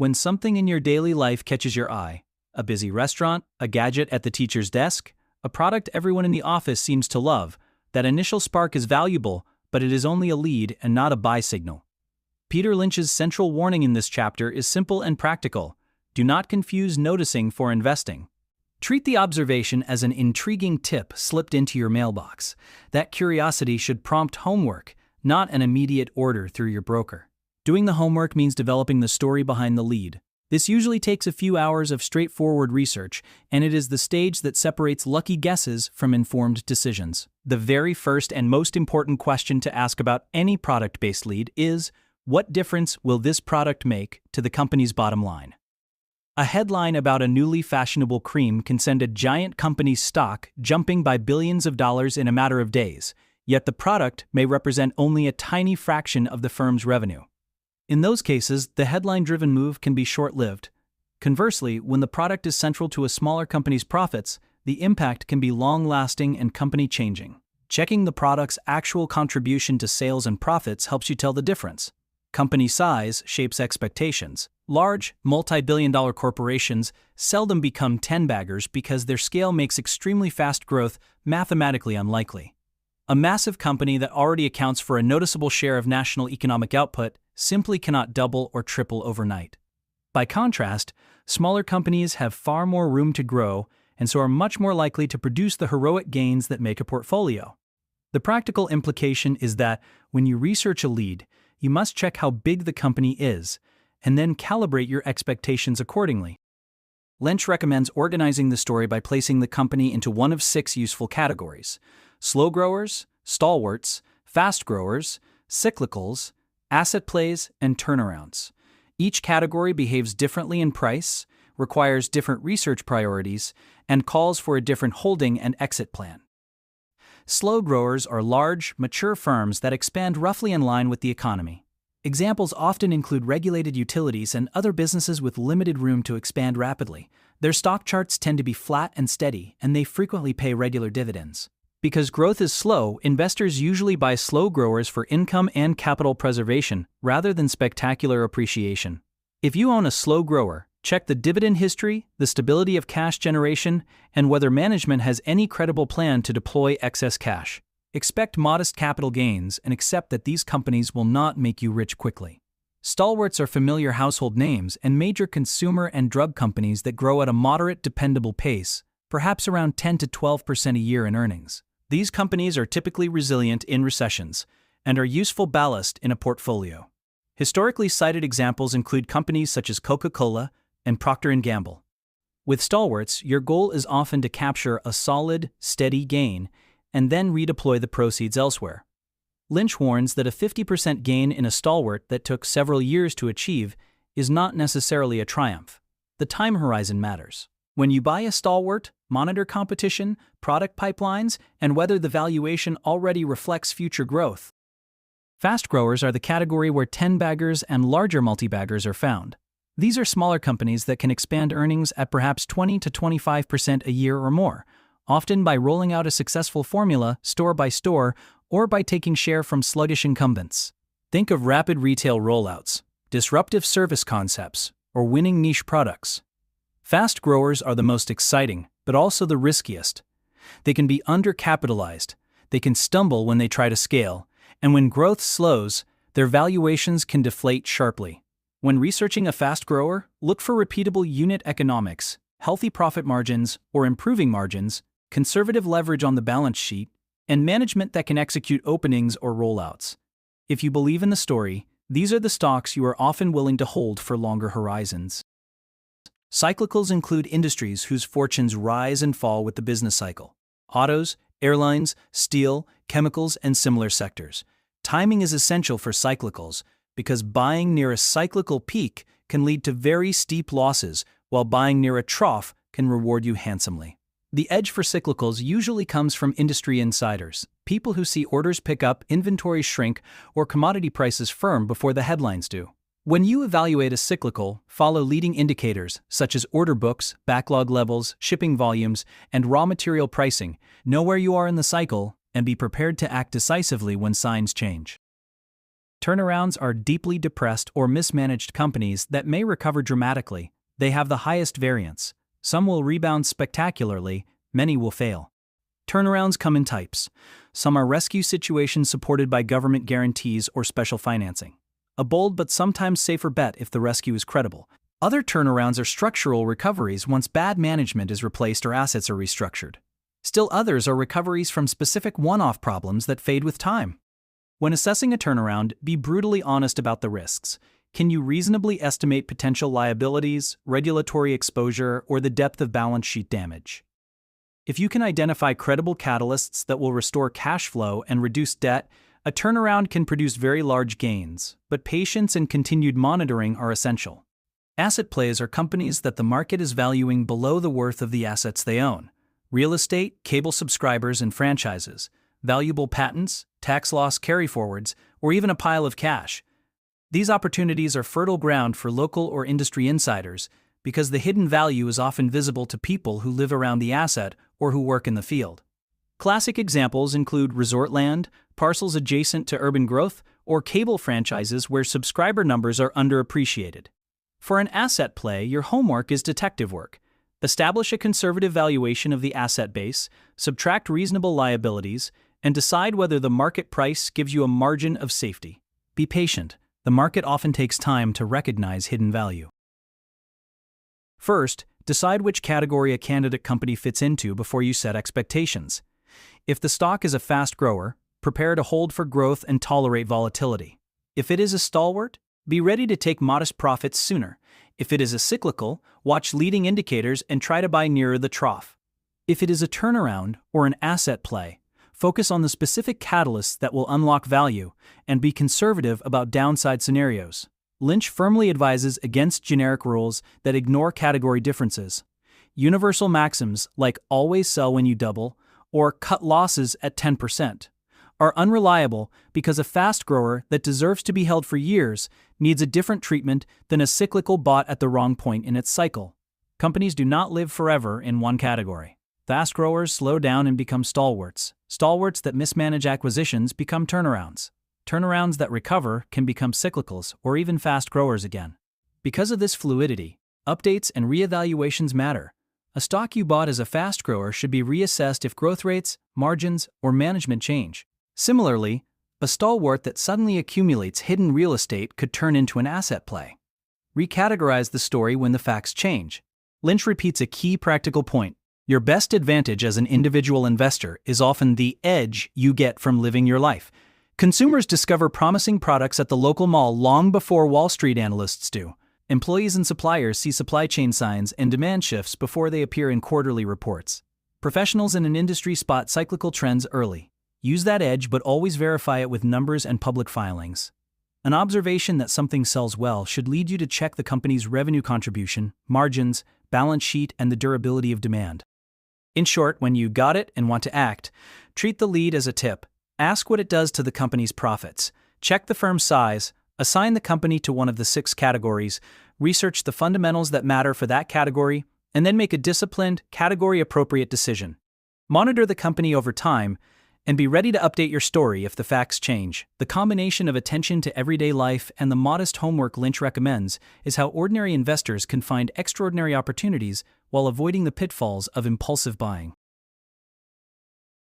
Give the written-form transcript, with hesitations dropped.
When something in your daily life catches your eye, a busy restaurant, a gadget at the teacher's desk, a product everyone in the office seems to love, that initial spark is valuable, but it is only a lead and not a buy signal. Peter Lynch's central warning in this chapter is simple and practical. Do not confuse noticing for investing. Treat the observation as an intriguing tip slipped into your mailbox. That curiosity should prompt homework, not an immediate order through your broker. Doing the homework means developing the story behind the lead. This usually takes a few hours of straightforward research, and it is the stage that separates lucky guesses from informed decisions. The very first and most important question to ask about any product-based lead is, what difference will this product make to the company's bottom line? A headline about a newly fashionable cream can send a giant company's stock jumping by billions of dollars in a matter of days, yet the product may represent only a tiny fraction of the firm's revenue. In those cases, the headline-driven move can be short-lived. Conversely, when the product is central to a smaller company's profits, the impact can be long-lasting and company-changing. Checking the product's actual contribution to sales and profits helps you tell the difference. Company size shapes expectations. Large, multi-billion-dollar corporations seldom become 10-baggers because their scale makes extremely fast growth mathematically unlikely. A massive company that already accounts for a noticeable share of national economic output simply cannot double or triple overnight. By contrast, smaller companies have far more room to grow and so are much more likely to produce the heroic gains that make a portfolio. The practical implication is that when you research a lead, you must check how big the company is and then calibrate your expectations accordingly. Lynch recommends organizing the story by placing the company into one of 6 useful categories: slow growers, stalwarts, fast growers, cyclicals, asset plays, and turnarounds. Each category behaves differently in price, requires different research priorities, and calls for a different holding and exit plan. Slow growers are large, mature firms that expand roughly in line with the economy. Examples often include regulated utilities and other businesses with limited room to expand rapidly. Their stock charts tend to be flat and steady, and they frequently pay regular dividends. Because growth is slow, investors usually buy slow growers for income and capital preservation rather than spectacular appreciation. If you own a slow grower, check the dividend history, the stability of cash generation, and whether management has any credible plan to deploy excess cash. Expect modest capital gains and accept that these companies will not make you rich quickly. Stalwarts are familiar household names and major consumer and drug companies that grow at a moderate, dependable pace, perhaps around 10 to 12% a year in earnings. These companies are typically resilient in recessions and are useful ballast in a portfolio. Historically cited examples include companies such as Coca-Cola and Procter & Gamble. With stalwarts, your goal is often to capture a solid, steady gain and then redeploy the proceeds elsewhere. Lynch warns that a 50% gain in a stalwart that took several years to achieve is not necessarily a triumph. The time horizon matters. When you buy a stalwart, monitor competition, product pipelines, and whether the valuation already reflects future growth. Fast growers are the category where 10-baggers and larger multi-baggers are found. These are smaller companies that can expand earnings at perhaps 20 to 25% a year or more, often by rolling out a successful formula store by store or by taking share from sluggish incumbents. Think of rapid retail rollouts, disruptive service concepts, or winning niche products. Fast growers are the most exciting, but also the riskiest. They can be undercapitalized, they can stumble when they try to scale, and when growth slows, their valuations can deflate sharply. When researching a fast grower, look for repeatable unit economics, healthy profit margins or improving margins, conservative leverage on the balance sheet, and management that can execute openings or rollouts. If you believe in the story, these are the stocks you are often willing to hold for longer horizons. Cyclicals include industries whose fortunes rise and fall with the business cycle: autos, airlines, steel, chemicals, and similar sectors. Timing is essential for cyclicals because buying near a cyclical peak can lead to very steep losses, while buying near a trough can reward you handsomely. The edge for cyclicals usually comes from industry insiders, people who see orders pick up, inventories shrink, or commodity prices firm before the headlines do. When you evaluate a cyclical, follow leading indicators such as order books, backlog levels, shipping volumes, and raw material pricing. Know where you are in the cycle and be prepared to act decisively when signs change. Turnarounds are deeply depressed or mismanaged companies that may recover dramatically. They have the highest variance. Some will rebound spectacularly, many will fail. Turnarounds come in types. Some are rescue situations supported by government guarantees or special financing. A bold but sometimes safer bet if the rescue is credible. Other turnarounds are structural recoveries once bad management is replaced or assets are restructured. Still others are recoveries from specific one-off problems that fade with time. When assessing a turnaround, be brutally honest about the risks. Can you reasonably estimate potential liabilities, regulatory exposure, or the depth of balance sheet damage? If you can identify credible catalysts that will restore cash flow and reduce debt, a turnaround can produce very large gains, but patience and continued monitoring are essential. Asset plays are companies that the market is valuing below the worth of the assets they own. Real estate, cable subscribers and franchises, valuable patents, tax loss carryforwards, or even a pile of cash. These opportunities are fertile ground for local or industry insiders because the hidden value is often visible to people who live around the asset or who work in the field. Classic examples include resort land, parcels adjacent to urban growth, or cable franchises where subscriber numbers are underappreciated. For an asset play, your homework is detective work. Establish a conservative valuation of the asset base, subtract reasonable liabilities, and decide whether the market price gives you a margin of safety. Be patient. The market often takes time to recognize hidden value. First, decide which category a candidate company fits into before you set expectations. If the stock is a fast grower, prepare to hold for growth and tolerate volatility. If it is a stalwart, be ready to take modest profits sooner. If it is a cyclical, watch leading indicators and try to buy nearer the trough. If it is a turnaround or an asset play, focus on the specific catalysts that will unlock value and be conservative about downside scenarios. Lynch firmly advises against generic rules that ignore category differences. Universal maxims like always sell when you double or cut losses at 10% are unreliable because a fast grower that deserves to be held for years needs a different treatment than a cyclical bought at the wrong point in its cycle. Companies do not live forever in one category. Fast growers slow down and become stalwarts. Stalwarts that mismanage acquisitions become turnarounds. Turnarounds that recover can become cyclicals or even fast growers again. Because of this fluidity, updates and reevaluations matter. A stock you bought as a fast grower should be reassessed if growth rates, margins, or management change. Similarly, a stalwart that suddenly accumulates hidden real estate could turn into an asset play. Recategorize the story when the facts change. Lynch repeats a key practical point. Your best advantage as an individual investor is often the edge you get from living your life. Consumers discover promising products at the local mall long before Wall Street analysts do. Employees and suppliers see supply chain signs and demand shifts before they appear in quarterly reports. Professionals in an industry spot cyclical trends early. Use that edge, but always verify it with numbers and public filings. An observation that something sells well should lead you to check the company's revenue contribution, margins, balance sheet, and the durability of demand. In short, when you got it and want to act, treat the lead as a tip. Ask what it does to the company's profits. Check the firm's size. Assign the company to one of the 6 categories. Research the fundamentals that matter for that category, and then make a disciplined, category-appropriate decision. Monitor the company over time, and be ready to update your story if the facts change. The combination of attention to everyday life and the modest homework Lynch recommends is how ordinary investors can find extraordinary opportunities while avoiding the pitfalls of impulsive buying.